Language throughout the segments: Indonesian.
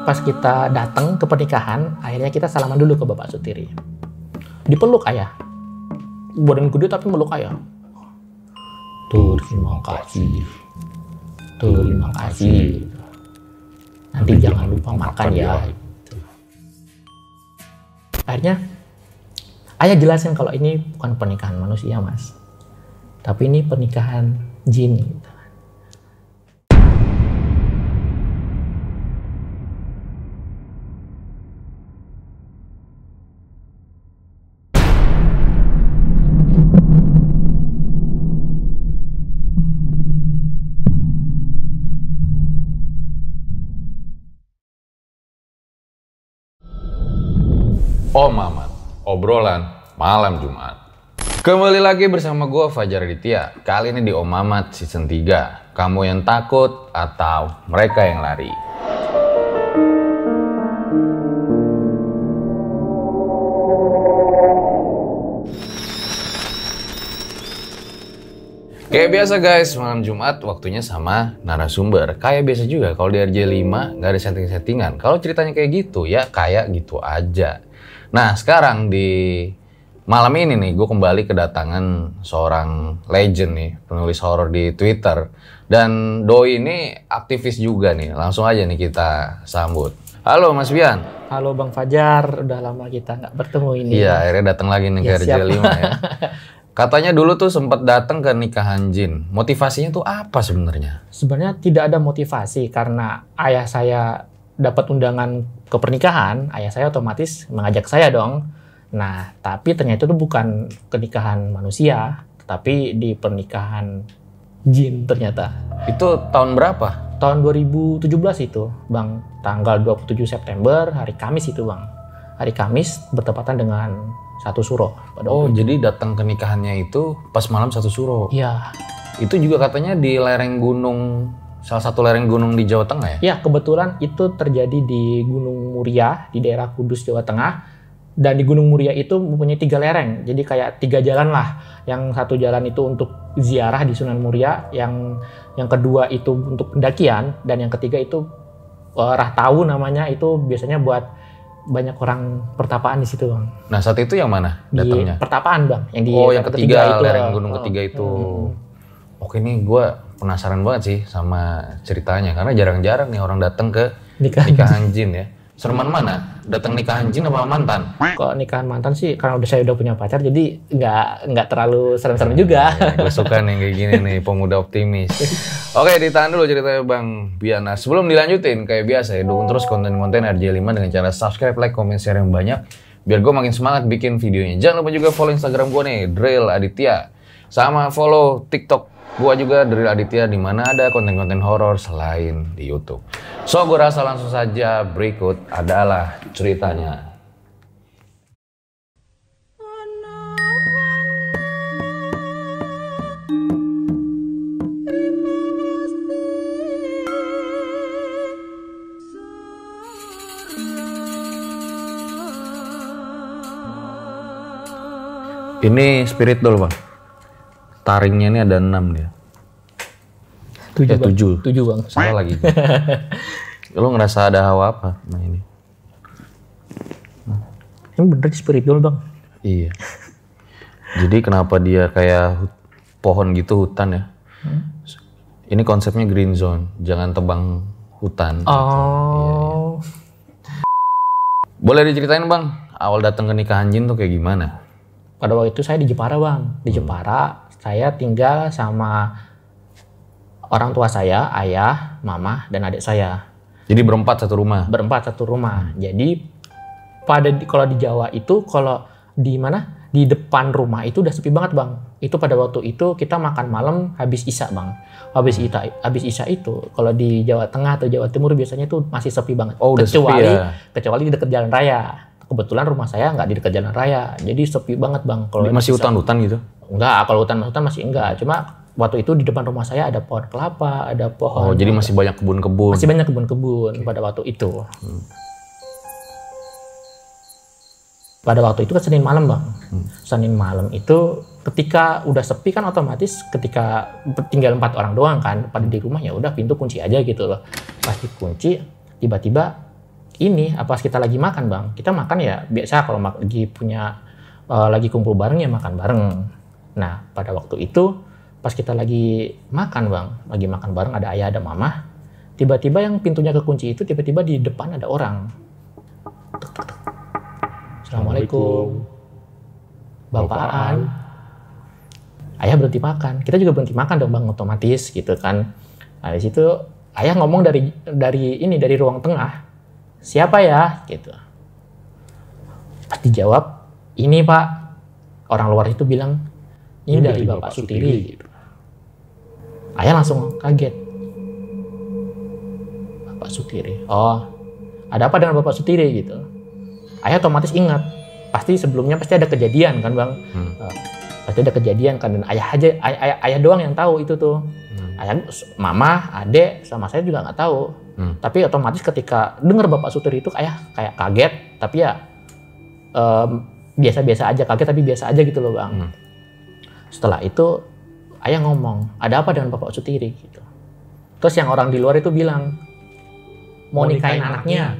pas kita datang ke pernikahan, akhirnya kita salaman dulu ke Bapak Sutiri. Dipeluk ayah. Badan gede tapi meluk ayah. Terima kasih. Terima kasih. Nanti jangan lupa makan ya. Akhirnya ayah jelasin kalau ini bukan pernikahan manusia, Mas. Tapi ini pernikahan jin. Om Mamat, obrolan malam Jumat. Kembali lagi bersama gue Fajar Aditya. Kali ini di Om Mamat season 3. Kamu yang takut atau mereka yang lari? Kayak biasa guys, malam Jumat waktunya sama narasumber. Kayak biasa juga kalau di RJ5 nggak ada setting-settingan. Kalau ceritanya kayak gitu ya kayak gitu aja. Nah sekarang di malam ini nih gue kembali kedatangan seorang legend nih, penulis horor di Twitter. Dan Doi ini aktivis juga nih, langsung aja nih kita sambut. Halo Mas Bian. Halo Bang Fajar, udah lama kita nggak bertemu ini. Iya akhirnya datang lagi nih ke RJ5 ya. Katanya dulu tuh sempat datang ke nikahan jin. Motivasinya tuh apa sebenarnya? Sebenarnya tidak ada motivasi karena ayah saya dapat undangan ke pernikahan, ayah saya otomatis mengajak saya dong. Nah, tapi ternyata itu bukan pernikahan manusia, tetapi di pernikahan jin ternyata. Itu tahun berapa? Tahun 2017 itu, Bang. Tanggal 27 September, hari Kamis itu, Bang. Hari Kamis bertepatan dengan 1 Suro. Oh, jadi datang ke nikahannya itu pas malam 1 Suro? Iya. Itu juga katanya di lereng gunung, salah satu lereng gunung di Jawa Tengah ya? Iya, kebetulan itu terjadi di Gunung Muria, di daerah Kudus, Jawa Tengah. Dan di Gunung Muria itu mempunyai 3 lereng, jadi kayak 3 jalan lah. Yang satu jalan itu untuk ziarah di Sunan Muria, yang kedua itu untuk pendakian, dan yang ketiga itu Rahtawu namanya, itu biasanya buat banyak orang pertapaan di situ, Bang. Nah saat itu yang mana datangnya? Di pertapaan, Bang. Yang di yang ketiga itu, lereng gunung oh, ketiga itu. Oke nih gue penasaran banget sih sama ceritanya, karena jarang-jarang nih orang datang ke nikahan jin ya. Sereman mana? Datang nikahan jin apa mantan? Kalau nikahan mantan sih, karena saya udah punya pacar, jadi nggak terlalu serem-serem juga. Gue suka nih kayak gini nih, pemuda optimis. Oke, ditahan dulu ceritanya Bang Bian. Nah, sebelum dilanjutin, kayak biasa ya, dukung terus konten-konten RJ5 dengan cara subscribe, like, komen, share yang banyak. Biar gue makin semangat bikin videonya. Jangan lupa juga follow Instagram gue nih, Drill Aditya. Sama follow TikTok gua juga Drill Aditya, di mana ada konten-konten horor selain di YouTube. So, gua rasa langsung saja berikut adalah ceritanya. Ini spirit doll, Bang. Taringnya ini ada 6 dia. 7. 7, Bang. Salah lagi. Lo ngerasa ada hawa apa sama ini? Ini bener spiritual, Bang. Iya. Jadi kenapa dia kayak pohon gitu, hutan ya? Ini konsepnya green zone, jangan tebang hutan. Oh. Gitu. Iya. Boleh diceritain Bang, awal datang ke nikahan jin tuh kayak gimana? Pada waktu itu saya di Jepara, Bang. Di Jepara saya tinggal sama orang tua saya, ayah, mama, dan adik saya. Jadi berempat satu rumah? Berempat satu rumah. Jadi kalau di Jawa itu, kalau di mana? Di depan rumah itu udah sepi banget, Bang. Itu pada waktu itu kita makan malam habis Isya, Bang. Habis Isya itu, kalau di Jawa Tengah atau Jawa Timur biasanya itu masih sepi banget. Oh, udah sepi ya? Kecuali di dekat jalan raya. Kebetulan rumah saya nggak di dekat jalan raya, jadi sepi banget, Bang. Kalau masih hutan-hutan gitu? Enggak, kalau hutan masih enggak. Cuma waktu itu di depan rumah saya ada pohon kelapa, ada pohon. Oh, jadi masih banyak kebun-kebun. Masih banyak kebun-kebun pada waktu itu. Pada waktu itu kan Senin malam, Bang. Senin malam itu ketika udah sepi kan otomatis ketika tinggal 4 orang doang kan, pada di rumah ya udah pintu kunci aja gitu loh. Pasti kunci. tiba-tiba ini pas kita lagi makan bang, kita makan ya biasa kalau lagi kumpul bareng ya makan bareng. Nah pada waktu itu pas kita lagi makan bang, lagi makan bareng ada ayah ada mama, tiba-tiba yang pintunya kekunci itu tiba-tiba di depan ada orang. Tuk, tuk, tuk. Assalamualaikum. Bapaan. Ayah berhenti makan, kita juga berhenti makan dong bang, otomatis gitu kan. Nah di situ ayah ngomong dari ruang tengah, siapa ya gitu. Pas dijawab, ini pak, orang luar itu bilang, ini dari Bapak Sutiri gitu. Ayah langsung kaget. Bapak Sutiri, oh ada apa dengan Bapak Sutiri gitu. Ayah otomatis ingat, pasti sebelumnya pasti ada kejadian kan bang. Pasti ada kejadian kan, dan ayah doang yang tahu itu tuh. Ayah, mama, adek, sama saya juga nggak tahu. Tapi otomatis ketika dengar Bapak Sutiri itu ayah kayak kaget, tapi ya biasa-biasa aja, kaget tapi biasa aja gitu loh bang. Setelah itu ayah ngomong, ada apa dengan Bapak Sutiri gitu. Terus yang orang di luar itu bilang, mau nikahin anaknya.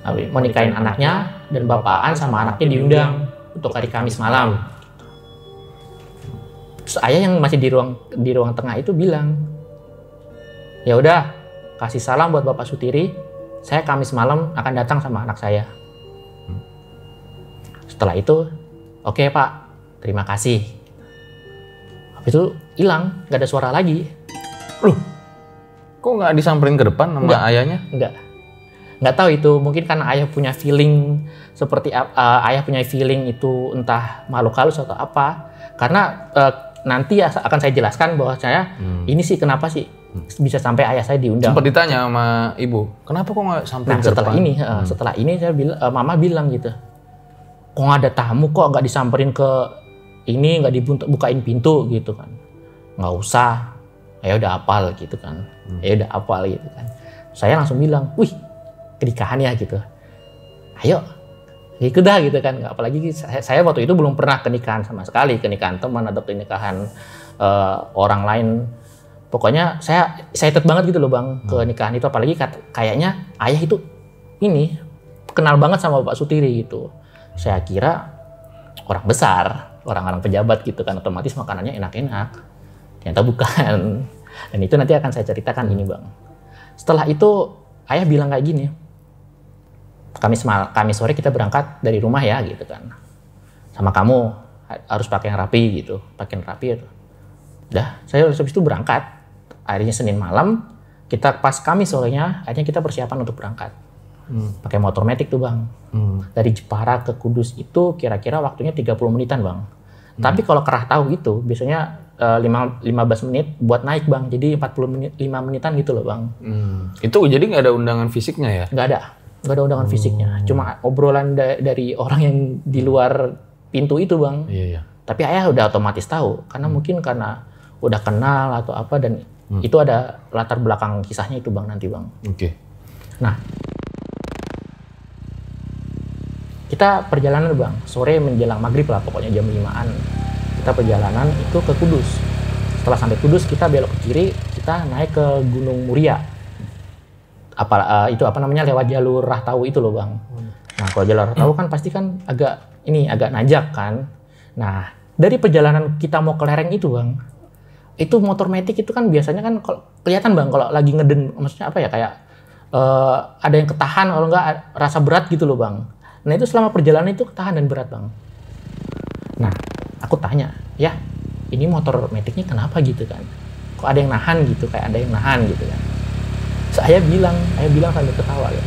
Mau nikahin anaknya dan bapaan sama anaknya diundang untuk hari Kamis malam. Terus ayah yang masih di ruang tengah itu bilang, ya udah kasih salam buat Bapak Sutiri, saya Kamis malam akan datang sama anak saya. Setelah itu, oke Pak, terima kasih. Habis itu hilang, nggak ada suara lagi. Loh, kok nggak disamperin ke depan sama ayahnya? Nggak tahu itu, mungkin karena ayah punya feeling seperti ayah punya feeling itu entah makhluk halus atau apa. Karena nanti akan saya jelaskan bahwa saya ini sih kenapa sih bisa sampai ayah saya diundang. Sempat ditanya sama ibu, kenapa kok nggak samperin ke depan? Setelah ini saya mama bilang gitu, kok nggak ada tamu, kok nggak disamperin ke ini, nggak dibukain pintu gitu kan. Nggak usah, ya udah hafal gitu kan. Ya udah hafal gitu kan. Saya langsung bilang, wih kenikahan ya gitu. Ayo ikut dah gitu kan. Apalagi saya waktu itu belum pernah kenikahan sama sekali, kenikahan teman atau kenikahan orang lain. Pokoknya saya excited banget gitu loh bang ke nikahan itu. Apalagi kayaknya ayah itu ini kenal banget sama Bapak Sutiri gitu. Saya kira orang besar, orang-orang pejabat gitu kan, otomatis makanannya enak-enak. Ternyata bukan. Dan itu nanti akan saya ceritakan ini bang. Setelah itu ayah bilang kayak gini, Kamis sore kita berangkat dari rumah ya gitu kan. Sama kamu harus pakai yang rapi gitu, pakai yang rapi itu. Udah, saya habis itu berangkat. Akhirnya Senin malam, kita pas Kamis sorenya, akhirnya kita persiapan untuk berangkat. Pakai motor metik tuh bang. Dari Jepara ke Kudus itu kira-kira waktunya 30 menitan bang. Tapi kalau kerah tahu itu biasanya 15 menit buat naik bang. Jadi 45 menitan gitu loh bang. Itu jadi nggak ada undangan fisiknya ya? Nggak ada undangan fisiknya. Cuma obrolan dari orang yang di luar pintu itu bang. Iya. Tapi ayah udah otomatis tahu. Karena mungkin karena udah kenal atau apa. Dan itu ada latar belakang kisahnya itu bang nanti bang. Oke. Nah. Kita perjalanan bang, sore menjelang maghrib lah pokoknya jam 5-an. Kita perjalanan itu ke Kudus. Setelah sampai Kudus kita belok ke kiri, kita naik ke Gunung Muria. Itu apa namanya lewat jalur Rahtawu itu loh bang. Nah kalau jalur Rahtawu kan pasti kan agak nanjak kan. Nah dari perjalanan kita mau ke lereng itu bang, itu motor metik itu kan biasanya kan kelihatan bang kalau lagi ngeden, maksudnya apa ya kayak ada yang ketahan kalau nggak rasa berat gitu loh bang. Nah itu selama perjalanan itu ketahan dan berat bang. Nah aku tanya, ya ini motor metiknya kenapa gitu kan? Kok ada yang nahan gitu, kayak ada yang nahan gitu kan? Saya bilang sambil ketawa ya.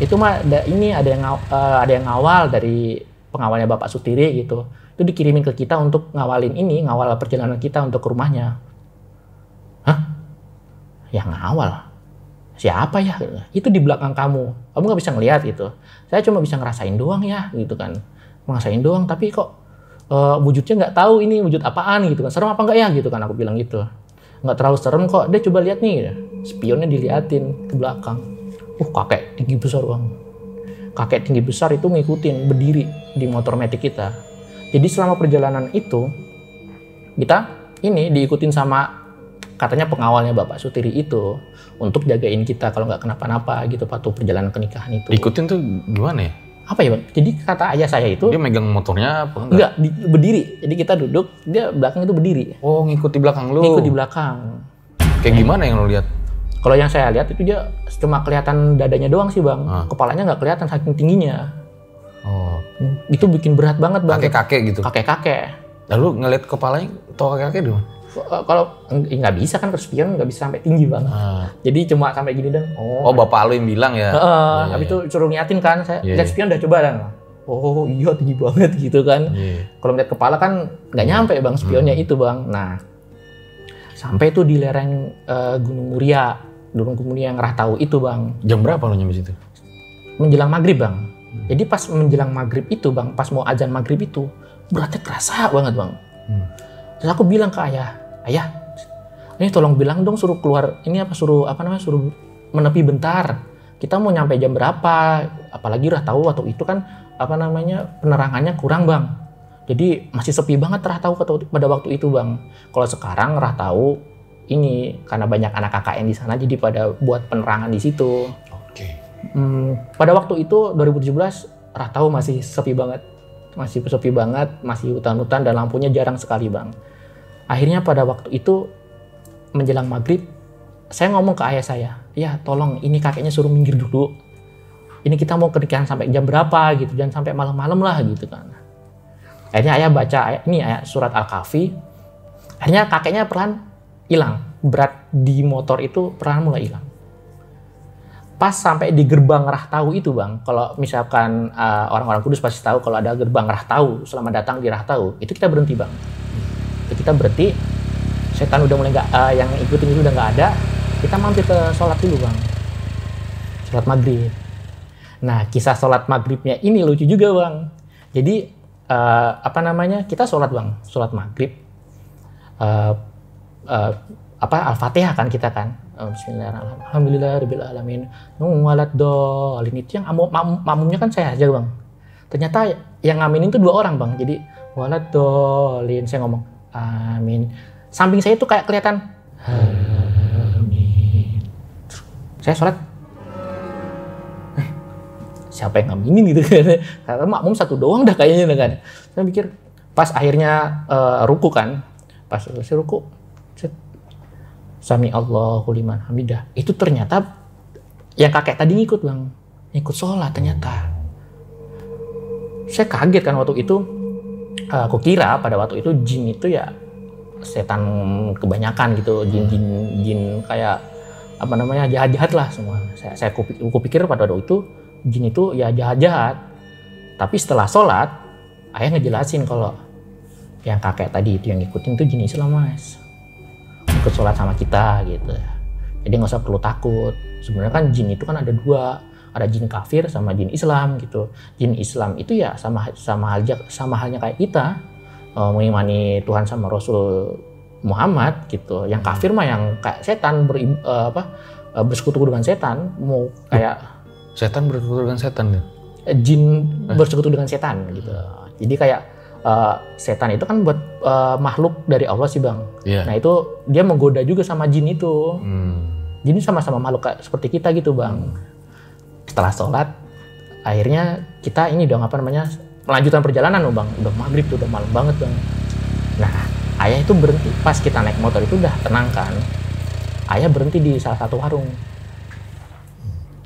Itu mah ada yang ngawal dari pengawalnya Bapak Sutiri gitu. Itu dikirimin ke kita untuk ngawal perjalanan kita untuk ke rumahnya. Hah? Ya ngawal? Siapa ya? Itu di belakang kamu nggak bisa ngelihat gitu. Saya cuma bisa ngerasain doang ya gitu kan. Ngerasain doang tapi kok wujudnya nggak tahu ini wujud apaan gitu kan. Serem apa enggak ya gitu kan aku bilang gitu. Nggak terlalu serem kok. Dia coba lihat nih. Spionnya diliatin ke belakang. Kakek tinggi besar bang. Kakek tinggi besar itu ngikutin berdiri di motor metik kita. Jadi selama perjalanan itu kita diikutin sama katanya pengawalnya Bapak Sutiri itu untuk jagain kita kalau nggak kenapa-napa gitu waktu perjalanan pernikahan itu. Ikutin tuh gimana ya? Apa ya Bang? Jadi kata ayah saya itu Dia megang motornya apa enggak? enggak berdiri. Jadi kita duduk, dia belakang itu berdiri. Oh, ngikut di belakang lu. Ikut di belakang. Kayak gimana yang lu lihat? Kalau yang saya lihat itu dia cuma kelihatan dadanya doang sih Bang. Kepalanya nggak kelihatan saking tingginya. Oh. Itu bikin berat banget Bang. Kakek-kakek gitu. Kakek-kakek. Lalu ngeliat kepalanya, tau kakek-kakek di mana? Kalau nggak bisa kan spion nggak bisa sampai tinggi Bang. Jadi cuma sampai gini dan Oh, bapak lu yang bilang ya? Habis itu suruh niatin kan, saya lihat spion udah coba dan oh iya tinggi banget gitu kan. Kalau melihat kepala kan nggak nyampe Bang spionnya itu Bang. Nah sampai itu di lereng Gunung Muria yang Rahtau itu Bang. Jam berapa lu nyampe situ? Menjelang maghrib Bang. Jadi pas menjelang maghrib itu Bang, pas mau azan maghrib itu beratnya kerasa banget Bang. Terus aku bilang ke ayah, ini tolong bilang dong suruh keluar, suruh menepi bentar. Kita mau nyampe jam berapa? Apalagi Rahtau waktu itu kan penerangannya kurang Bang. Jadi masih sepi banget Rahtau pada waktu itu Bang. Kalau sekarang Rahtau ini karena banyak anak KKN di sana jadi pada buat penerangan di situ. Oke. Pada waktu itu 2017 Rahtau masih sepi banget. Masih hutan-hutan dan lampunya jarang sekali Bang. Akhirnya pada waktu itu menjelang maghrib, saya ngomong ke ayah saya, ya tolong ini kakeknya suruh minggir dulu. Ini kita mau pernikahan sampai jam berapa gitu, jangan sampai malam-malam lah gitu kan. Akhirnya ayah baca ayat surat Al-Kahfi. Akhirnya kakeknya perlahan hilang, berat di motor itu perlahan mulai hilang. Pas sampai di gerbang Rahtau itu Bang, kalau misalkan orang-orang Kudus pasti tahu kalau ada gerbang Rahtau, selamat datang di Rahtau, itu kita berhenti Bang. Kita berhenti, setan udah mulai yang ikutin itu udah nggak ada, kita mampir ke sholat dulu Bang, sholat maghrib. Nah kisah sholat maghribnya ini lucu juga Bang. Jadi kita sholat Bang, sholat maghrib, Al-Fatihah kan kita kan, Bismillahirrahmanirrahim, Alhamdulillahirrahmanirrahim, waladhdallin, itu yang makmumnya kan saya aja Bang. Ternyata yang ngaminin itu 2 orang Bang, jadi waladhdallin, saya ngomong amin. Samping saya tuh kayak kelihatan amin. Saya sholat, siapa yang ngaminin gitu kan? Karena makmum 1 doang dah kayaknya kan. Saya pikir pas akhirnya ruku kan, pas saya ruku, Sami Allahu liman hamidah. Itu ternyata yang kakek tadi ngikut Bang, ngikut sholat ternyata. Saya kaget kan waktu itu. Aku kira pada waktu itu jin itu ya setan kebanyakan gitu, jin kayak jahat-jahat lah semua. Saya kupikir pada waktu itu jin itu ya jahat-jahat. Tapi setelah sholat, ayah ngejelasin kalau yang kakek tadi itu yang ngikutin itu jin Islam Mas. Ikut sholat sama kita gitu. Jadi nggak usah perlu takut. Sebenarnya kan jin itu kan ada 2. Ada jin kafir sama jin Islam gitu. Jin Islam itu ya sama halnya kayak kita mengimani Tuhan sama Rasul Muhammad gitu. Yang kafir mah yang kayak setan bersekutu dengan setan, mau kayak setan bersekutu dengan setan ya? Jin bersekutu dengan setan gitu. Jadi kayak setan itu kan buat makhluk dari Allah sih Bang. Nah itu dia menggoda juga sama jin itu. Jin sama-sama makhluk seperti kita gitu Bang. Setelah sholat, akhirnya kita ini dong melanjutkan perjalanan Bang. Udah maghrib tuh, udah malam banget Bang. Nah, ayah itu berhenti pas kita naik motor itu udah tenang kan. Ayah berhenti di salah satu warung.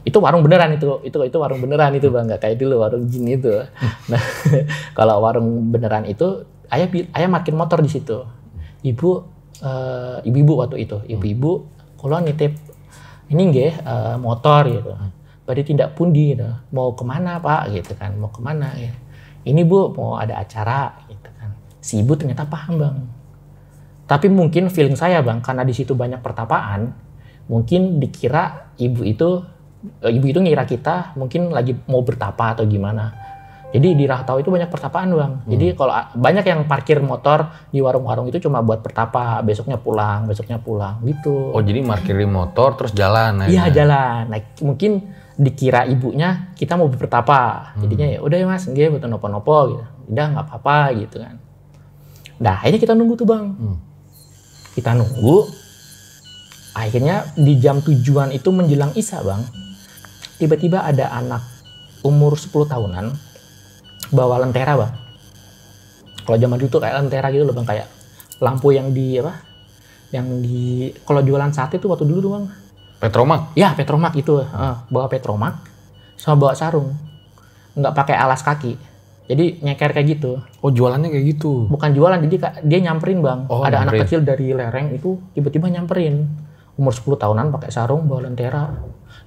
Itu warung beneran itu warung beneran itu Bang, nggak kayak dulu warung jin itu. Nah, kalau warung beneran itu, ayah parkir motor di situ. Ibu-ibu waktu itu, ibu-ibu, kalau nitip ini nggih motor gitu. Badi tindak pundi gitu. Mau kemana Pak gitu kan, mau kemana gitu. Ini Bu mau ada acara gitu kan. Si ibu ternyata paham Bang. Tapi mungkin feeling saya Bang, karena di situ banyak pertapaan, mungkin dikira ibu itu ngira kita mungkin lagi mau bertapa atau gimana. Jadi di Rahtau itu banyak pertapaan Bang. Jadi kalau banyak yang parkir motor di warung-warung itu cuma buat bertapa, besoknya pulang gitu. Oh jadi parkirin motor terus jalan aja? Iya jalan. Nah, mungkin dikira ibunya kita mau bertapa. Jadinya ya udah ya Mas, nggih buat nopo-nopo gitu. Udah nggak apa-apa gitu kan. Nah, ini kita nunggu tuh Bang. Kita nunggu Akhirnya di jam tujuan itu menjelang Isya bang, tiba-tiba ada anak umur 10 tahunan bawa lentera bang. Kalau zaman dulu tuh kayak lentera gitu loh bang, kayak lampu yang di apa? Yang di kalau jualan sate tuh waktu dulu tuh bang. Petromak? Ya Petromak itu, bawa Petromak sama bawa sarung, nggak pakai alas kaki, jadi nyeker kayak gitu. Oh jualannya kayak gitu? Bukan jualan, jadi dia nyamperin bang. Ada nyamperin. anak kecil dari lereng itu tiba-tiba nyamperin, umur 10 tahunan pakai sarung bawa lentera.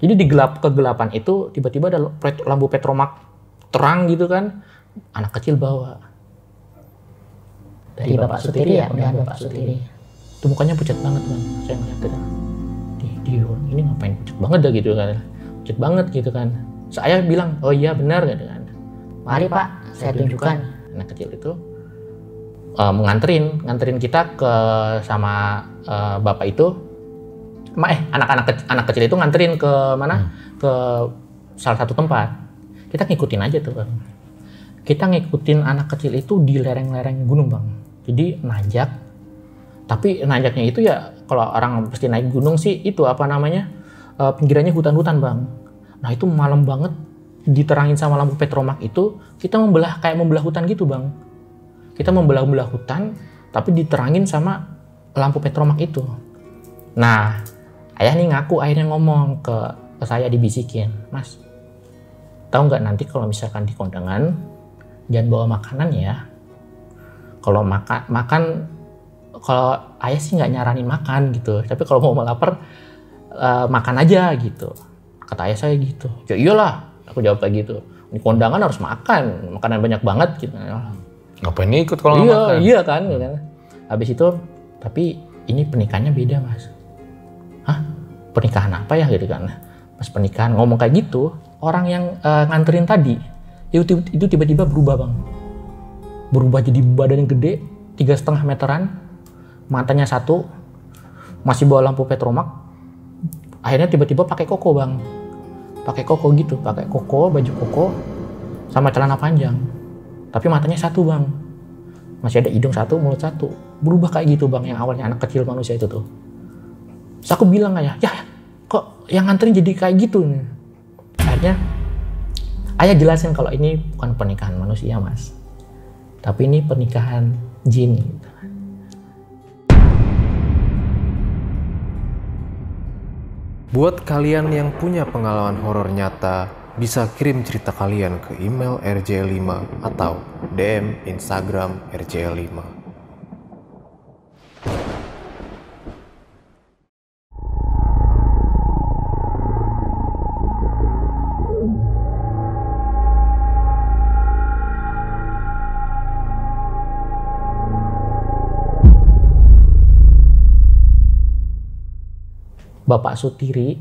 Jadi di kegelapan itu tiba-tiba ada lampu Petromak terang gitu kan, anak kecil bawa. Dari Bapak Sutiri ya, mudahan Bapak Sutiri. Itu mukanya pucat banget bang, saya ngeliat itu. Ini ngapain pucat banget dah gitu kan, pucat banget gitu kan. Saya bilang, oh iya benar gitu kan. Mari Pak, saya tunjukkan. Anak kecil itu nganterin kita ke sama bapak itu. Anak kecil itu nganterin ke mana? Ke salah satu tempat. Kita ngikutin aja tuh bang. Kita ngikutin anak kecil itu di lereng-lereng gunung bang. Jadi nanjak. Tapi nanjaknya itu ya kalau orang pasti naik gunung sih itu apa namanya? Pinggirannya hutan-hutan bang. Nah itu malam banget diterangin sama lampu Petromak itu, kita kayak membelah hutan gitu bang. Kita membelah hutan tapi diterangin sama lampu Petromak itu. Nah ayah nih ngaku akhirnya ngomong ke saya, dibisikin, Mas tahu nggak nanti kalau misalkan di kondangan jangan bawa makanan ya. Kalau makan kalau ayah sih nggak nyaranin makan gitu, tapi kalau mau lapar makan aja gitu, kata ayah saya gitu. Ya iyalah, aku jawab kayak gitu, di kondangan harus makan, makanan banyak banget gitu. Ngapain ikut kalau nggak makan? Iya kan, habis itu tapi ini pernikahannya beda mas. Hah, pernikahan apa ya gitu kan. Pas pernikahan ngomong kayak gitu, orang yang nganterin tadi itu tiba-tiba berubah bang, berubah jadi badan yang gede 3,5 meteran, matanya satu, masih bawa lampu Petromak. Akhirnya tiba-tiba pakai koko bang, pakai koko gitu, pakai koko, baju koko sama celana panjang, tapi matanya satu bang, masih ada hidung satu, mulut satu, berubah kayak gitu bang. Yang awalnya anak kecil manusia itu tuh. Terus aku bilang ayah, ya kok yang nganterin jadi kayak gitu nih. Akhirnya ayah jelasin kalau ini bukan pernikahan manusia mas, tapi ini pernikahan jin gitu. Buat kalian yang punya pengalaman horor nyata, bisa kirim cerita kalian ke email rj5 atau DM Instagram rj5. Bapak Sutiri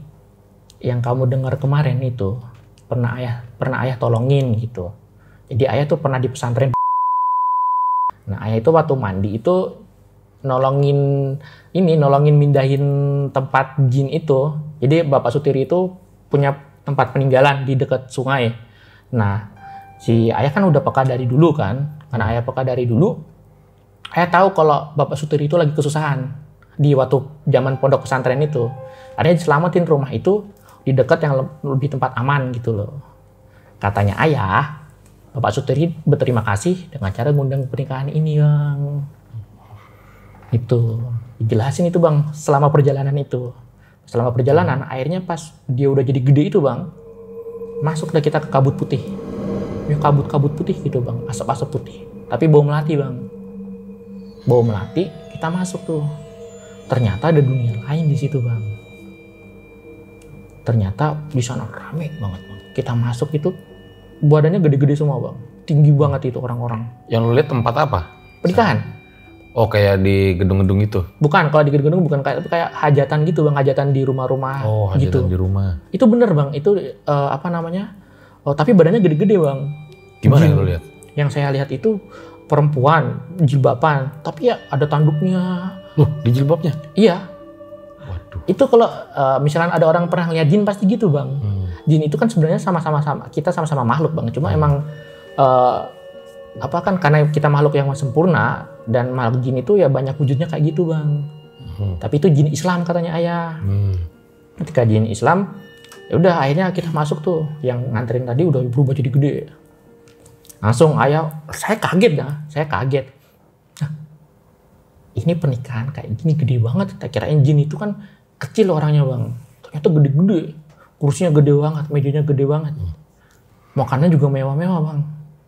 yang kamu dengar kemarin itu pernah ayah tolongin gitu. Jadi ayah tuh pernah di pesantren. Nah ayah itu waktu mandi itu nolongin mindahin tempat jin itu. Jadi Bapak Sutiri itu punya tempat peninggalan di dekat sungai. Nah si ayah kan udah peka dari dulu kan, karena ayah peka dari dulu, ayah tahu kalau Bapak Sutiri itu lagi kesusahan di waktu zaman pondok pesantren itu. Akhirnya diselamatin rumah itu di dekat yang lebih tempat aman gitu loh. Katanya ayah, Bapak Sutiri berterima kasih dengan cara ngundang pernikahan ini bang. Itu dijelasin itu bang selama perjalanan itu. Selama perjalanan akhirnya pas dia udah jadi gede itu bang, masuklah kita ke kabut putih. Ya kabut putih gitu bang, asap-asap putih. Tapi bau melati bang. Bau melati, kita masuk tuh. Ternyata ada dunia lain di situ bang. Ternyata di sana rame banget bang. Kita masuk itu badannya gede-gede semua bang, tinggi banget itu orang-orang. Yang lu lihat tempat apa? Pernikahan. Oh kayak di gedung-gedung itu? Bukan, kalau di gedung-gedung bukan, kayak hajatan gitu bang, hajatan di rumah-rumah. Oh hajatan gitu. Di rumah. Itu bener bang, itu apa namanya? Oh tapi badannya gede-gede bang. Gimana yang lu lihat? Yang saya lihat itu perempuan jilbaban, tapi ya ada tanduknya. Loh di jilbabnya? Iya. Waduh. Itu kalau misalkan ada orang pernah lihat jin pasti gitu bang. Jin itu kan sebenarnya sama-sama kita sama-sama makhluk bang. Cuma emang apa kan karena kita makhluk yang sempurna dan makhluk jin itu ya banyak wujudnya kayak gitu bang. Tapi itu jin Islam katanya ayah. Ketika jin Islam, ya udah akhirnya kita masuk tuh. Yang nganterin tadi udah berubah jadi gede. Langsung ayah, saya kaget dah, saya kaget. Nah, ini pernikahan kayak gini gede banget. Kita kirain jin itu kan kecil orangnya bang. Ternyata gede-gede. Kursinya gede banget, mejanya gede banget. Makannya juga mewah-mewah bang.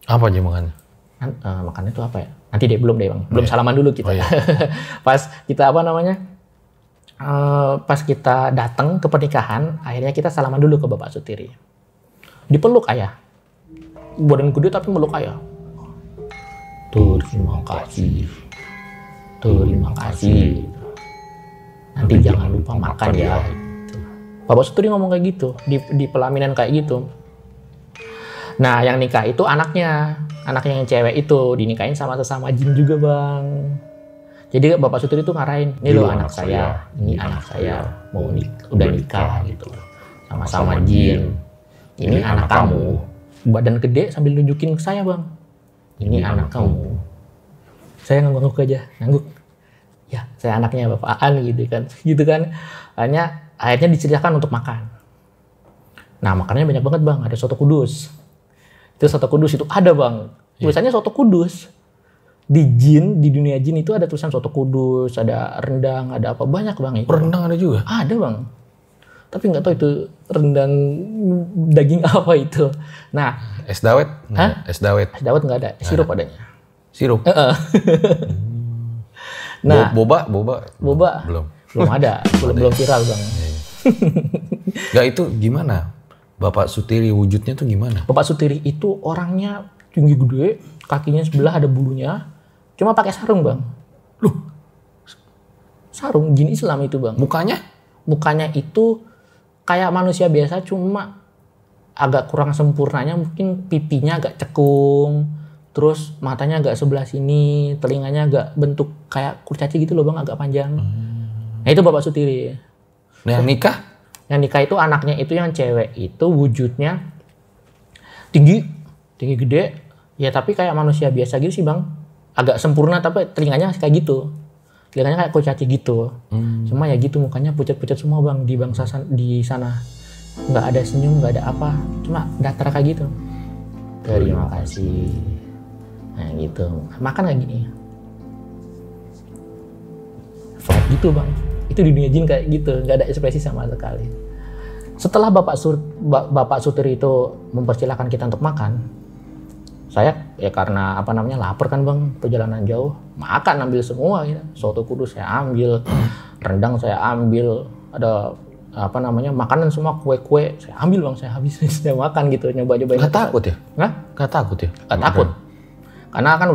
Apa aja makannya? Makannya itu apa ya? Nanti deh, belum deh bang. Belum salaman dulu kita. Pas kita pas kita datang ke pernikahan, akhirnya kita salaman dulu ke Bapak Sutiri. Dipeluk ayah. Badan gede tapi meluk ayah. Terima kasih. Terima kasih. Nanti jangan lupa makan ya. Bapak Sutiri ngomong kayak gitu di pelaminan kayak gitu. Nah, yang nikah itu anaknya yang cewek itu dinikahin sama sesama jin juga bang. Jadi Bapak Sutiri tuh ngarahin, ini loh anak saya, ini anak saya mau udah nikah gitu, sama jin. Ini anak kamu, badan gede sambil nunjukin ke saya bang. Ini anak kamu. Saya ngangguk aja, ngangguk. Ya, saya anaknya Bapak Aan gitu kan. Akhirnya diceritakan untuk makan. Nah, makanannya banyak banget bang. Ada soto kudus. Itu soto kudus itu ada bang. Tulisannya soto kudus. Di dunia jin itu ada tulisan soto kudus, ada rendang, ada apa banyak bang. Itu. Rendang ada juga? Ada bang. Tapi nggak tahu itu rendang daging apa itu. Nah, es dawet? Hah? Es dawet? Es dawet nggak ada. Sirup adanya. Sirup? Nah, boba? Belum ada. belum viral bang. Gak itu gimana? Bapak Sutiri wujudnya tuh gimana? Bapak Sutiri itu orangnya tinggi gede, kakinya sebelah ada bulunya, cuma pakai sarung bang. Loh, sarung jin Islam itu bang. Mukanya itu kayak manusia biasa, cuma agak kurang sempurnanya, mungkin pipinya agak cekung, terus matanya agak sebelah sini, telinganya agak bentuk kayak kurcaci gitu loh bang, agak panjang. Nah itu Bapak Sutiri. Nah, yang nikah? Yang nikah itu anaknya itu yang cewek itu wujudnya tinggi gede, ya tapi kayak manusia biasa gitu sih bang. Agak sempurna tapi telinganya kayak gitu. Telinganya kayak kurcaci gitu. Cuma ya gitu mukanya pucat-pucat semua bang di sana. Nggak ada senyum, nggak ada apa. Cuma datar kayak gitu. Terima kasih. Nah gitu. Makan kayak gini. Flat gitu bang. Itu di dunia jin kayak gitu, nggak ada ekspresi sama sekali. Setelah Bapak Sutiri itu mempersilahkan kita untuk makan, saya ya karena lapar kan bang, perjalanan jauh, makan ambil semua gitu. Soto kudus saya ambil, rendang saya ambil, ada makanan semua, kue-kue saya ambil bang, saya habis saya makan gitu, nyoba-nyobain. Nggak takut ya? Nggak? Nggak takut ya? Nggak takut. Karena kan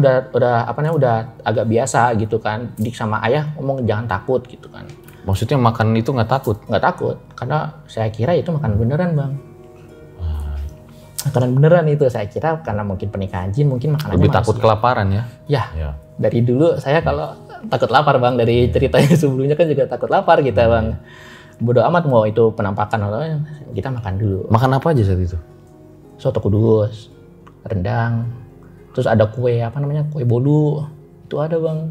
udah agak biasa gitu kan, dik sama ayah ngomong jangan takut gitu kan. Maksudnya makan itu nggak takut? Nggak takut, karena saya kira itu makanan beneran bang. Makanan beneran itu saya kira, karena mungkin pernikahan jin mungkin makanannya lebih takut kelaparan ya? Ya. Dari dulu saya kalau takut lapar bang, dari ceritanya sebelumnya kan juga takut lapar kita bang. Bodo amat mau itu penampakan atau kita makan dulu. Makan apa aja saat itu? Soto kudus, rendang, terus ada kue kue bolu itu ada bang.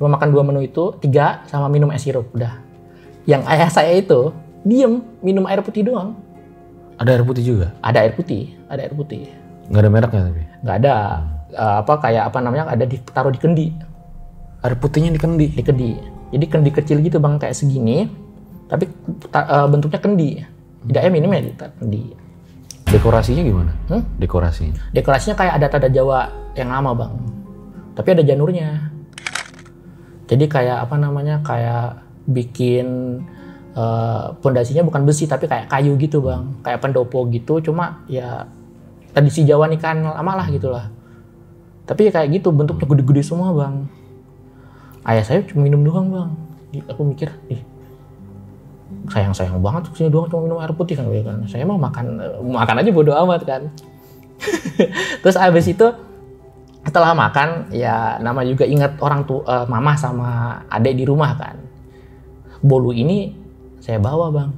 Cuma makan 2 menu itu, 3 sama minum es sirup udah. Yang ayah saya itu diem minum air putih doang. Ada air putih juga? Ada air putih. Nggak ada mereknya tapi? Nggak ada. Ada ditaruh di kendi. Air putihnya di kendi? Di kendi. Jadi kendi kecil gitu bang, kayak segini. Tapi bentuknya kendi. Tidak ayah minumnya di kendi. Dekorasinya gimana? Dekorasinya kayak ada tanda Jawa yang lama bang. Tapi ada janurnya. Jadi kayak kayak bikin pondasinya bukan besi tapi kayak kayu gitu bang, kayak pendopo gitu, cuma ya tradisi Jawa nikahan lama lah gitulah. Tapi kayak gitu bentuknya gede-gede semua bang. Ayah saya cuma minum doang bang. Aku mikir, sayang banget sini doang cuma minum air putih kan. Saya mau makan aja bodo amat kan. Terus abis itu setelah makan ya nama juga ingat orang tua, mama sama adek di rumah kan. Bolu ini saya bawa bang.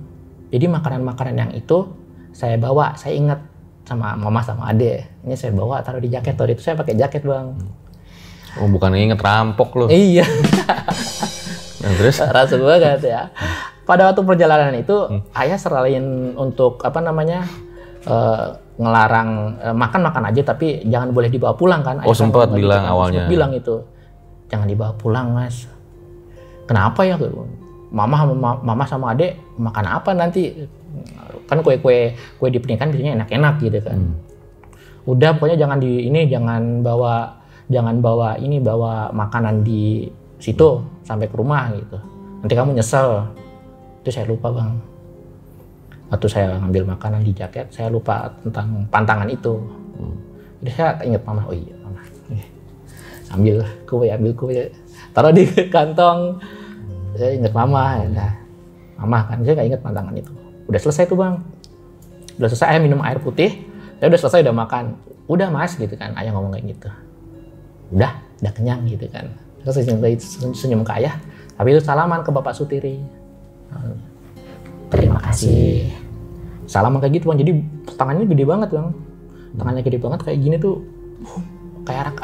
Jadi makanan-makanan yang itu saya bawa, saya ingat sama mama sama adek. Ini saya bawa taruh di jaket. Waktu itu saya pakai jaket bang. Oh bukan inget rampok loh. Iya. Nah, terus? Rasul banget ya. Pada waktu perjalanan itu ayah selain untuk ngelarang makan aja tapi jangan boleh dibawa pulang kan. Oh sempat bilang gitu, awalnya. Sempat bilang itu jangan dibawa pulang mas. Kenapa ya? Mama sama adek makan apa nanti? Kan kue di pernikahan biasanya enak-enak gitu kan. Udah pokoknya jangan bawa makanan di situ sampai ke rumah gitu. Nanti kamu nyesel. Itu saya lupa bang. Waktu saya ngambil makanan di jaket, saya lupa tentang pantangan itu. Jadi saya ingat mama, oh iya mama. Ambil kue, taruh di kantong. Saya ingat mama, ya. Mama kan, saya nggak ingat pantangan itu. Udah selesai tuh bang. Udah selesai, ayah minum air putih. Saya udah selesai, udah makan. Udah mas, gitu kan. Ayah ngomong kayak gitu. Udah kenyang gitu kan. Terus senyum ke ayah. Tapi itu salaman ke Bapak Sutiri. Terima kasih. Salaman kayak gitu bang. Jadi tangannya gede banget bang. Tangannya gede banget kayak gini tuh.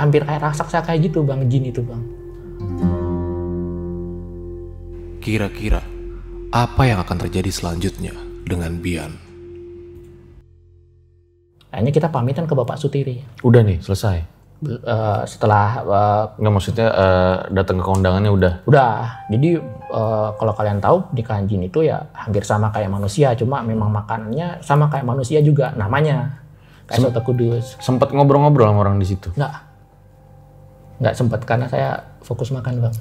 Hampir kayak raksasa kayak gitu bang. Jin itu bang. Kira-kira apa yang akan terjadi selanjutnya dengan Bian? Akhirnya kita pamitan ke Bapak Sutiri. Udah nih, selesai? Setelah... Nggak maksudnya datang ke kondangannya udah? Udah. Jadi kalau kalian tahu nikahan jin itu ya hampir sama kayak manusia. Cuma memang makanannya sama kayak manusia juga. Namanya. Kayak soto kudus. Sempet ngobrol-ngobrol sama orang di situ? Nggak sempet karena saya fokus makan bang.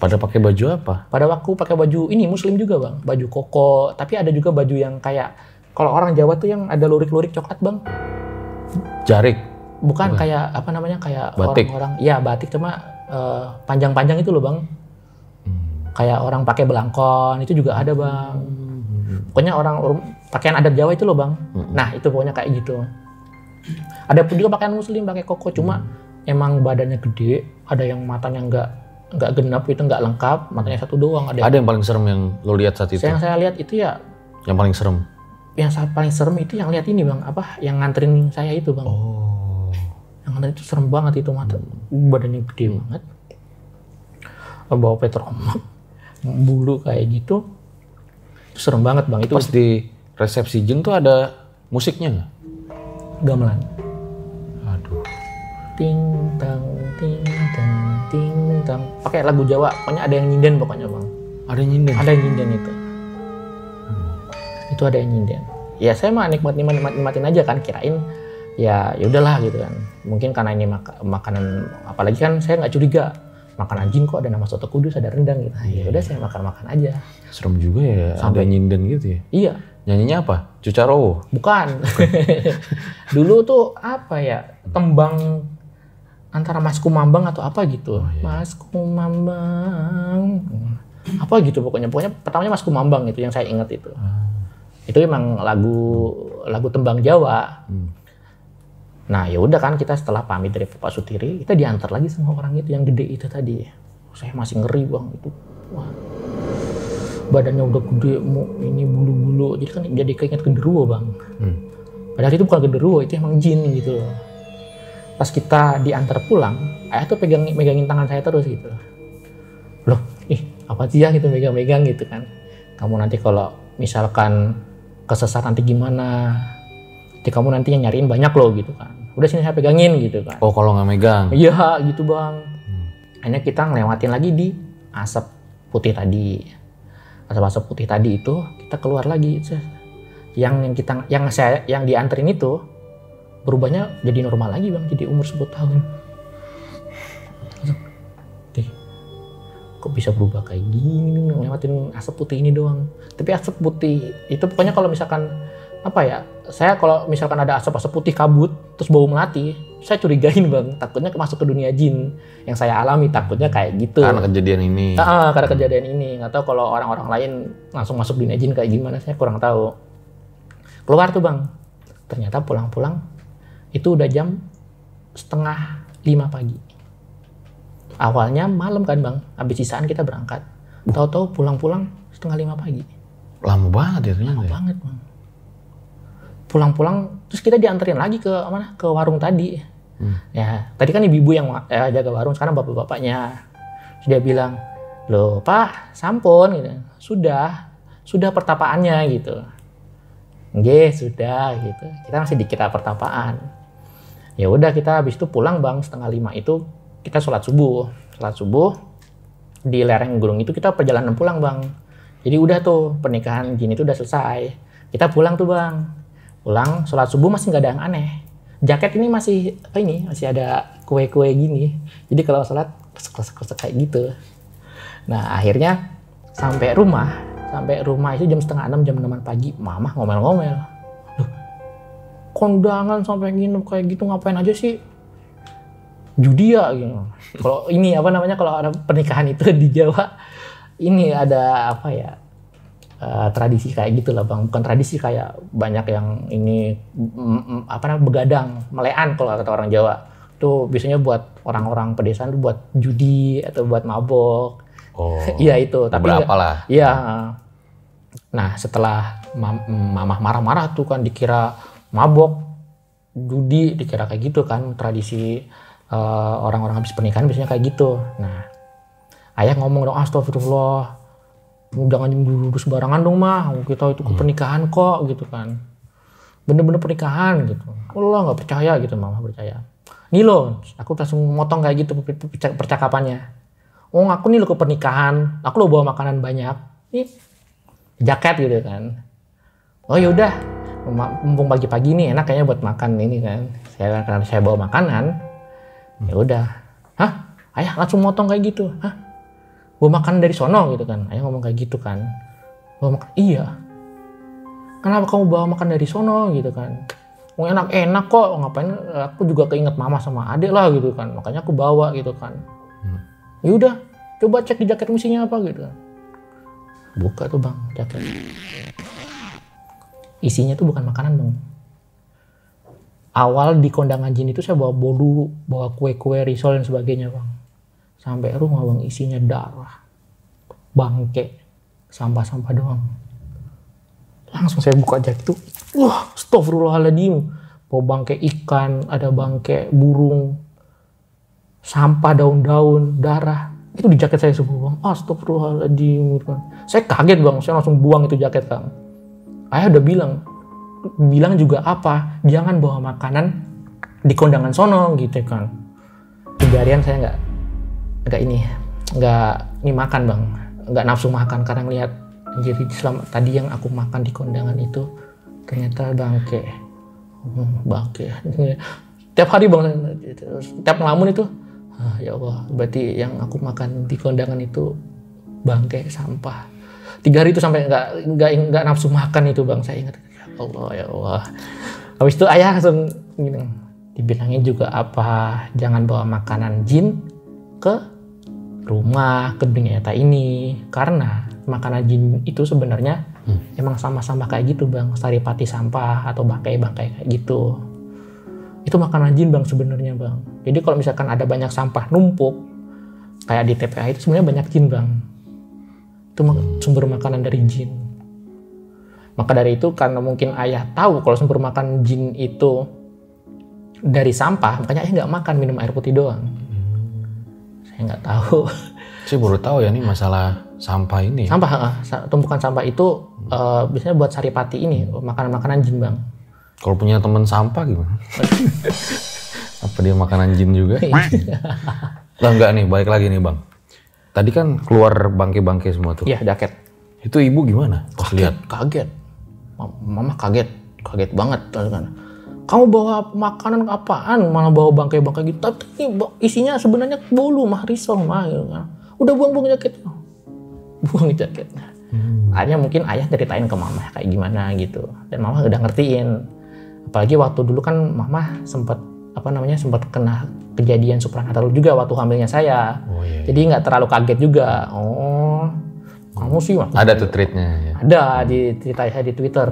Pada pakai baju apa? Pada waktu pakai baju ini muslim juga bang, baju koko. Tapi ada juga baju yang kayak kalau orang Jawa tuh yang ada lurik-lurik coklat bang. Jarik? Bukan kayak apa namanya kayak batik. Orang-orang. Iya batik cuma panjang-panjang itu loh bang. Kayak orang pakai belangkon itu juga ada bang. Pokoknya orang pakaian adat Jawa itu loh bang. Nah itu pokoknya kayak gitu. Ada pun juga pakaian muslim pakai koko cuma emang badannya gede. Ada yang matanya nggak genap itu nggak lengkap, matanya satu doang. Ada yang paling serem yang lo lihat saat itu? Yang saya lihat itu ya. Yang paling serem? Yang paling serem itu yang lihat ini bang, yang nganterin saya itu bang. Oh. Yang nganterin itu serem banget itu mata, badannya gede banget, bawa petromak, bulu kayak gitu, itu serem banget bang. Itu pas di resepsi jin tuh ada musiknya nggak? Gamelan. Aduh. Ting tang ting tang ting tang. Pakai lagu Jawa, pokoknya ada yang nyinden pokoknya bang. Ada yang nyinden? Ada yang nyinden itu. Itu ada yang nyinden. Ya saya mah nikmatin aja kan, kirain ya udahlah gitu kan. Mungkin karena ini makanan, apalagi kan saya nggak curiga makanan jin kok ada nama soto kudus, ada rendang gitu. Ya udah saya makan aja. Serem juga ya, sampai ada nyinden gitu ya. Iya. Nyanyinya apa? Cucarowo? Bukan. Dulu tuh apa ya? Tembang antara Mas Kumambang atau apa gitu. Oh, iya. Mas Kumambang. Apa gitu pokoknya pertamanya Mas Kumambang itu yang saya ingat itu. Itu emang lagu tembang Jawa. Nah, ya udah kan kita setelah pamit dari Bapak Sutiri, kita diantar lagi sama orang itu yang gede itu tadi. Saya masih ngeri bang itu. Wah. Badannya udah gede, ini bulu-bulu. Jadi kan jadi keinget genderuwo bang. Padahal itu bukan genderuwo, itu emang jin gitu loh. Pas kita diantar pulang, ayah tuh megangin tangan saya terus gitu. Loh, apa sih ya gitu megang-megang gitu kan. Kamu nanti kalau misalkan kesesat nanti gimana? Nanti kamu nanti yang nyariin banyak loh gitu kan. Udah sini saya pegangin gitu kan. Oh kalau nggak megang? Iya gitu bang. Akhirnya kita ngelewatin lagi di asap putih tadi. Asap putih tadi itu kita keluar lagi. Yang dianterin itu berubahnya jadi normal lagi bang, jadi umur 10 tahun. Kok bisa berubah kayak gini ngelewatin asap putih ini doang. Tapi asap putih itu pokoknya kalau misalkan apa ya, saya kalau misalkan ada asap putih kabut terus bau melati, saya curigain bang, takutnya masuk ke dunia jin. Yang saya alami takutnya kayak gitu. Karena kejadian ini. Karena kejadian ini. Nggak tahu kalau orang-orang lain langsung masuk dunia jin kayak gimana, saya kurang tahu. Keluar tuh bang, ternyata pulang-pulang itu udah jam 4:30 pagi. Awalnya malam kan bang, habis sisaan kita berangkat. Tahu-tahu pulang-pulang 4:30 pagi. Lama banget ya ternyata. Lama banget bang. Pulang-pulang terus kita dianterin lagi ke mana? Ke warung tadi. Ya, tadi kan ibu-ibu yang jaga warung, sekarang bapak-bapaknya. Terus dia bilang, Loh Pak, sampun gitu. Sudah pertapaannya gitu. Nggih, sudah gitu. Kita masih dikira pertapaan. Ya udah kita habis itu pulang Bang, 4:30 itu kita sholat subuh. Sholat subuh di lereng gunung itu kita perjalanan pulang Bang. Jadi udah tuh pernikahan jin itu udah selesai. Kita pulang tuh Bang. Pulang sholat subuh masih nggak ada yang aneh. Jaket ini masih ada kue-kue gini. Jadi kalau sholat kresek-kresek kayak gitu. Nah akhirnya sampai rumah itu jam 5:30, jam 6 pagi. Mama ngomel-ngomel. Loh, kondangan sampai nginep kayak gitu ngapain aja sih? Judi ya gitu. Kalau ini kalau ada pernikahan itu di Jawa ini ada tradisi kayak gitu lah Bang. Bukan tradisi, kayak banyak yang ini begadang, melean kalau kata orang Jawa. Itu biasanya buat orang-orang pedesaan itu buat judi atau buat mabok. Oh. Iya itu, tapi berapa lah. Iya. Nah, setelah mamah marah-marah tuh kan dikira mabok, judi, dikira kayak gitu kan tradisi orang-orang habis pernikahan biasanya kayak gitu. Nah, ayah ngomong dong, astagfirullah, jangan duduk sembarangan dong mah, kita itu ke pernikahan kok gitu kan, bener-bener pernikahan gitu. Allah nggak percaya gitu, mama percaya. Nih loh, aku langsung motong kayak gitu percakapannya. Oh aku nih lo ke pernikahan, aku lo bawa makanan banyak, nih jaket gitu kan. Oh yaudah, mumpung pagi-pagi nih enak kayaknya buat makan ini kan. Karena saya bawa makanan, ya udah. Hah? Ayah langsung motong kayak gitu. Hah? Bawa makanan dari sono gitu kan. Ayah ngomong kayak gitu kan. Bawa makan, iya. Kenapa kamu bawa makan dari sono gitu kan? Oh enak-enak kok, ngapain, aku juga keinget mama sama adek lah gitu kan. Makanya aku bawa gitu kan. Ya udah, coba cek di jaket isinya apa gitu. Buka tuh Bang, jaket. Isinya tuh bukan makanan Bang. Awal di kondangan jin itu saya bawa bodu, bawa kue-kue, risol dan sebagainya Bang. Sampai rumah Bang, isinya darah, bangke, sampah-sampah doang. Langsung saya buka jaket itu, wah astagfirullahaladzim. Bawa bangke ikan, ada bangke burung, sampah daun-daun, darah. Itu di jaket saya semua Bang, astagfirullahaladzim. Saya kaget Bang, saya langsung buang itu jaket Bang. Ayah udah bilang juga apa, jangan bawa makanan di kondangan sono gitu kan. 3 harian saya nggak makan Bang, nggak nafsu makan karena ngelihat, jadi selama tadi yang aku makan di kondangan itu ternyata bangke. Tiap hari Bang, tiap ngelamun itu, ya Allah, berarti yang aku makan di kondangan itu bangke, sampah. 3 hari itu sampai nggak nafsu makan itu Bang, saya ingat. Ya Allah. Habis itu ayah langsung gini, dibilangin juga apa, jangan bawa makanan jin ke rumah, ke dunia nyata ini, karena makanan jin itu sebenarnya emang sama-sama kayak gitu Bang, saripati sampah atau bangkai-bangkai kayak gitu. Itu makanan jin Bang sebenarnya Bang. Jadi kalau misalkan ada banyak sampah numpuk kayak di TPA itu sebenarnya banyak jin Bang. Itu sumber makanan dari jin. Maka dari itu karena mungkin ayah tahu kalau sumber makan jin itu dari sampah, makanya ayah nggak makan, minum air putih doang. Saya nggak tahu. Saya baru tahu ya nih masalah sampah ini. Sampah, tumpukan sampah itu biasanya buat saripati ini, makanan-makanan jin Bang. Kalau punya teman sampah gimana? Apa dia makanan jin juga? Lah enggak nih, balik lagi nih Bang. Tadi kan keluar bangke-bangke semua tuh. Iya, jaket. Itu ibu gimana pas lihat? Kaget. Mama kaget banget kan. Kamu bawa makanan apaan, malah bawa bangkai-bangkai gitu. Tapi isinya sebenarnya bolu mah, risol mah gitu kan. Udah buang jaket. Buang jaketnya. Akhirnya mungkin ayah ceritain ke mama kayak gimana gitu. Dan mama udah ngertiin. Apalagi waktu dulu kan mama sempat kena kejadian supranatural juga waktu hamilnya saya. Oh, iya. Jadi nggak terlalu kaget juga. Oh, kamu sih ada tuh tweetnya ya? Ada di cerita saya di Twitter.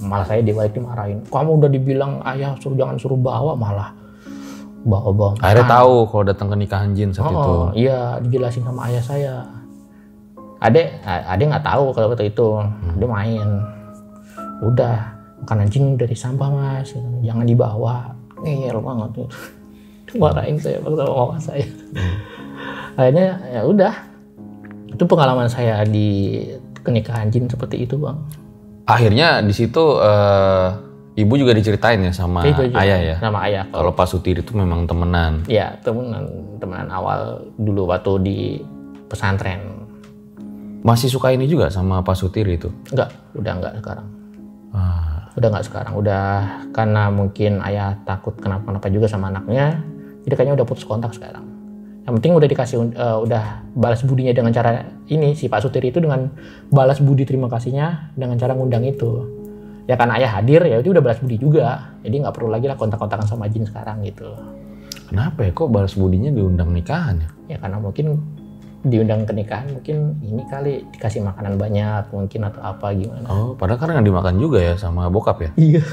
Malah saya dimarahin. Kamu udah dibilang ayah jangan suruh bawa, malah bawa. Akhirnya tahu kalau datang ke nikahan jin saat itu. Iya, dijelasin sama ayah saya. Adek nggak tahu kalau waktu itu. Dia main. Udah, makanan jin dari sampah Mas, jangan dibawa. Ngeyel banget tuh. Marahin saya sama mama saya. Akhirnya ya udah, Itu pengalaman saya di kenikahan jin seperti itu, Bang. Akhirnya di situ ibu juga diceritain ya sama ayah ya? Sama ayah. Kalau Pak Sutiri itu memang temenan? Iya, temenan awal dulu waktu di pesantren. Masih suka ini juga sama Pak Sutiri itu? Enggak, udah enggak sekarang. Udah enggak sekarang, udah karena mungkin ayah takut kenapa-napa juga sama anaknya, jadi kayaknya udah putus kontak sekarang. Yang penting udah dikasih, udah balas budinya dengan cara ini, si Pak Sutiri itu dengan balas budi terima kasihnya dengan cara ngundang itu. Ya karena ayah hadir, ya itu udah balas budi juga, jadi nggak perlu lagi lah kontak-kontakan sama jin sekarang gitu. Kenapa ya, kok balas budinya diundang nikahan ya? Ya karena mungkin diundang ke nikahan, mungkin ini kali dikasih makanan banyak mungkin atau apa gimana. Oh, padahal kan nggak dimakan juga ya sama bokap ya? Iya,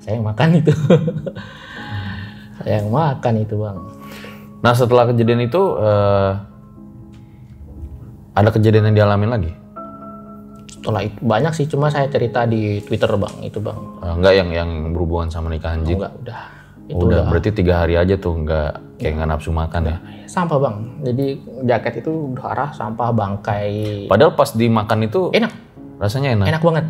saya yang makan itu. Saya yang makan itu, Bang. Nah setelah kejadian itu ada kejadian yang dialamin lagi? Setelah itu banyak sih, cuma saya cerita di Twitter, Bang, itu, Bang. Enggak yang berhubungan sama nikahan jin? Enggak, udah. Itu udah, berarti 3 hari aja tuh nggak kayak nggak nafsu makan ya? Sampah, Bang. Jadi jaket itu darah, sampah, bangkai. Padahal pas dimakan itu enak. Rasanya enak? Enak banget.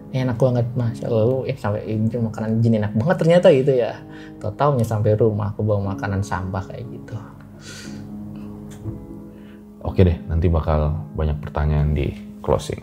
Enak banget, Masya Allah. Sampai makanan jin enak banget ternyata gitu ya. Totalnya sampai rumah aku bawa makanan sampah kayak gitu. Oke deh, nanti bakal banyak pertanyaan di closing.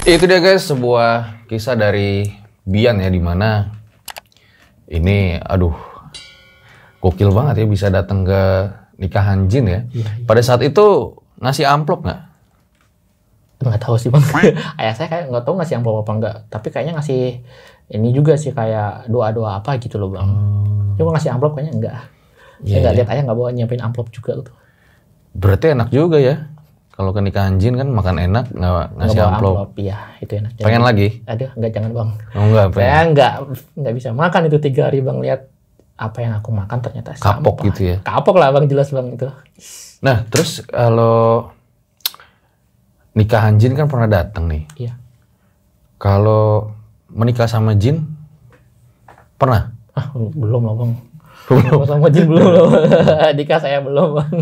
Itu dia guys, sebuah kisah dari Bian ya, dimana ini gokil banget ya bisa datang ke nikahan jin ya. Iya. Pada saat itu ngasih amplop nggak? Nggak tahu sih, Bang. Ayah saya kayak nggak tahu ngasih amplop apa enggak, tapi kayaknya ngasih ini juga sih kayak doa-doa apa gitu loh, Bang. Cuma ngasih amplop kayaknya enggak. Saya nggak lihat ayah nggak bawa nyiapin amplop juga tuh. Berarti enak juga ya. Kalau ke nikahan jin kan makan enak, nggak ngasih amplop. Iya, itu enak. Pengen lagi? Aduh, jangan, Bang. Oh, enggak, saya nggak bisa makan itu 3 hari, Bang. Lihat apa yang aku makan ternyata kapok sampah. Gitu ya? Kapok lah, Bang, jelas, Bang, itu. Nah, terus kalau nikahan jin kan pernah datang nih. Iya. Kalau menikah sama jin, pernah? Belum lah, Bang. Belum sama jin belum. Nikah saya belum, Bang.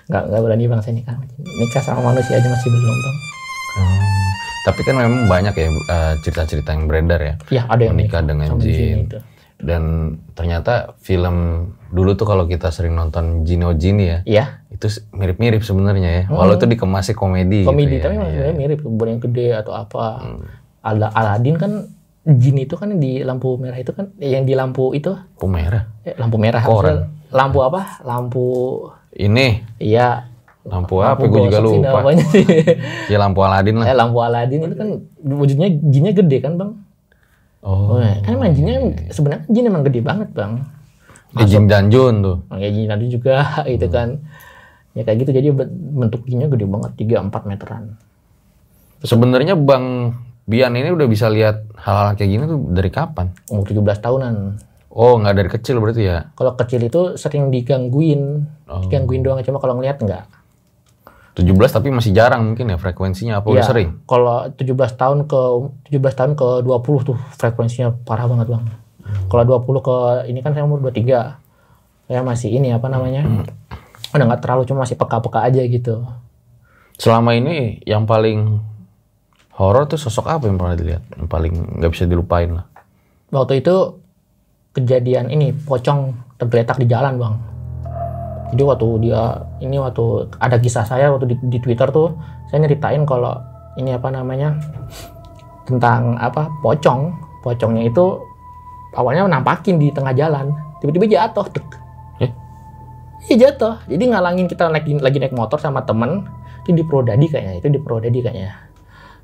Nggak berani, Bang, saya nikah sama jin. Nikah sama manusia aja masih belum, Bang. Tapi kan memang banyak ya cerita-cerita yang beredar ya. Iya, ada yang menikah dengan jin. Dan ternyata film dulu tuh kalau kita sering nonton Jino Jini ya. Iya. Itu mirip-mirip sebenarnya ya. Walau itu dikemasnya komedi. Komedi, gitu tapi ya. maksudnya mirip, yang gede atau apa. Aladin kan jin itu kan di lampu merah itu kan, yang di lampu itu. Lampu merah? Lampu merah. Lampu apa? Lampu ini? Iya. Lampu apa? Gue juga lupa. Ya lampu Aladin lah. Lampu Aladin itu kan wujudnya jinnya gede kan, Bang? Oh. Kan emang jinnya sebenarnya jin emang gede banget, Bang. Jin Janjun tuh. Ya jin Janjun juga itu kan. Ya kayak gitu, jadi bentuk jinnya gede banget, 3-4 meteran. Sebenarnya Bang Bian ini udah bisa lihat hal-hal kayak gini tuh dari kapan? Umur 17 tahunan. Oh, nggak dari kecil berarti ya? Kalau kecil itu sering digangguin. Digangguin doang, cuma kalau ngeliat enggak. 17 tapi masih jarang mungkin ya frekuensinya, apa udah sering? Kalau 17 tahun ke 20 tuh frekuensinya parah banget, Bang. Kalau 20 ke ini kan saya umur 23. Saya masih ini apa namanya? Udah nggak terlalu, cuma masih peka-peka aja gitu. Selama ini yang paling horor tuh sosok apa yang pernah dilihat? Yang paling nggak bisa dilupain lah. Waktu itu kejadian ini pocong tergeletak di jalan, Bang. Jadi waktu ada kisah saya waktu di Twitter tuh, saya nyeritain kalau ini apa namanya, tentang apa pocongnya itu awalnya nampakin di tengah jalan, tiba-tiba jatuh. Iya jatuh. Jadi ngalangin kita lagi naik motor sama temen, itu di Prodadi kayaknya.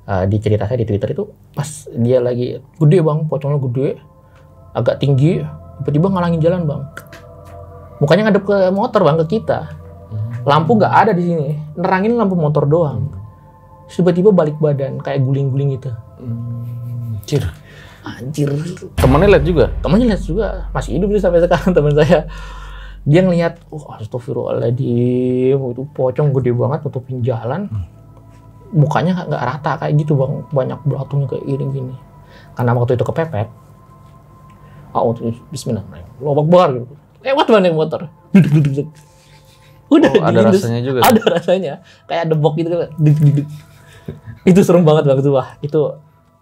Di cerita saya di Twitter itu pas dia lagi gede, Bang, pocongnya gede, agak tinggi, tiba-tiba ngalangin jalan, Bang. Mukanya ngadep ke motor, Bang, ke kita. Lampu nggak ada di sini, nerangin lampu motor doang. Tiba-tiba balik badan kayak guling-guling gitu. Anjir. Temennya lihat juga? Temennya lihat juga, masih hidup sih sampai sekarang teman saya. Dia ngelihat, astagfirullahaladzim, itu pocong gede banget tutupin jalan. Mukanya nggak rata kayak gitu bang, banyak belatungnya kayak iring gini. Karena waktu itu kepepet. Bismillahirrahmanirrahim. Allahu Akbar gitu. Lewat banyak motor. Duduk. Udah. Ada rasanya juga. Ada rasanya, kayak debok gitu kan. Itu serem banget bang, itu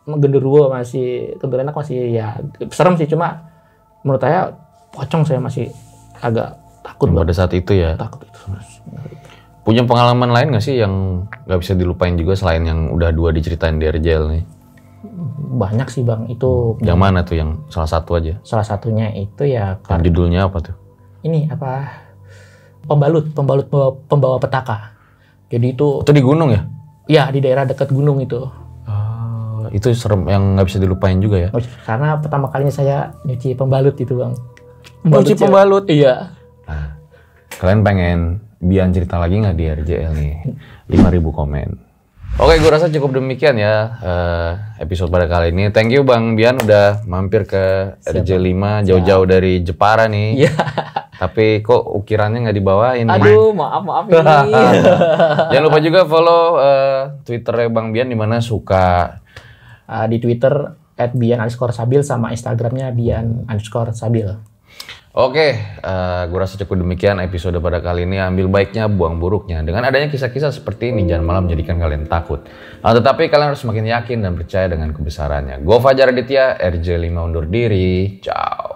genderuwo masih, kuntilanak masih ya serem sih, cuma menurut saya pocong saya masih agak takut. Pada saat itu ya? Takut itu. Punya pengalaman lain nggak sih yang nggak bisa dilupain juga selain yang udah 2 diceritain di RJL nih? Banyak sih bang, itu. Yang mana tuh, yang salah satu aja? Salah satunya itu ya. Judulnya apa tuh? Ini apa? Pembalut pembawa petaka. Jadi itu di gunung ya? Iya, di daerah dekat gunung itu. Itu serem, yang nggak bisa dilupain juga ya? Karena pertama kalinya saya nyuci pembalut itu bang. Nyuci pembalut? Iya. Nah, kalian pengen Bian cerita lagi nggak di RJL nih? 5.000 komen. Oke, gue rasa cukup demikian ya episode pada kali ini. Thank you Bang Bian udah mampir ke RJ5 jauh-jauh dari Jepara nih. Iya. Tapi kok ukirannya nggak dibawain? Aduh, maaf ini. Jangan lupa juga follow Twitternya Bang Bian di mana suka. Di Twitter @bian_sabil sama Instagramnya bian_sabil. Oke, gue rasa cukup demikian episode pada kali ini. Ambil baiknya, buang buruknya. Dengan adanya kisah-kisah seperti ini, jangan malah menjadikan kalian takut. Tetapi kalian harus semakin yakin dan percaya dengan kebesarannya. Gue Fajar Aditya, RJ5 undur diri. Ciao.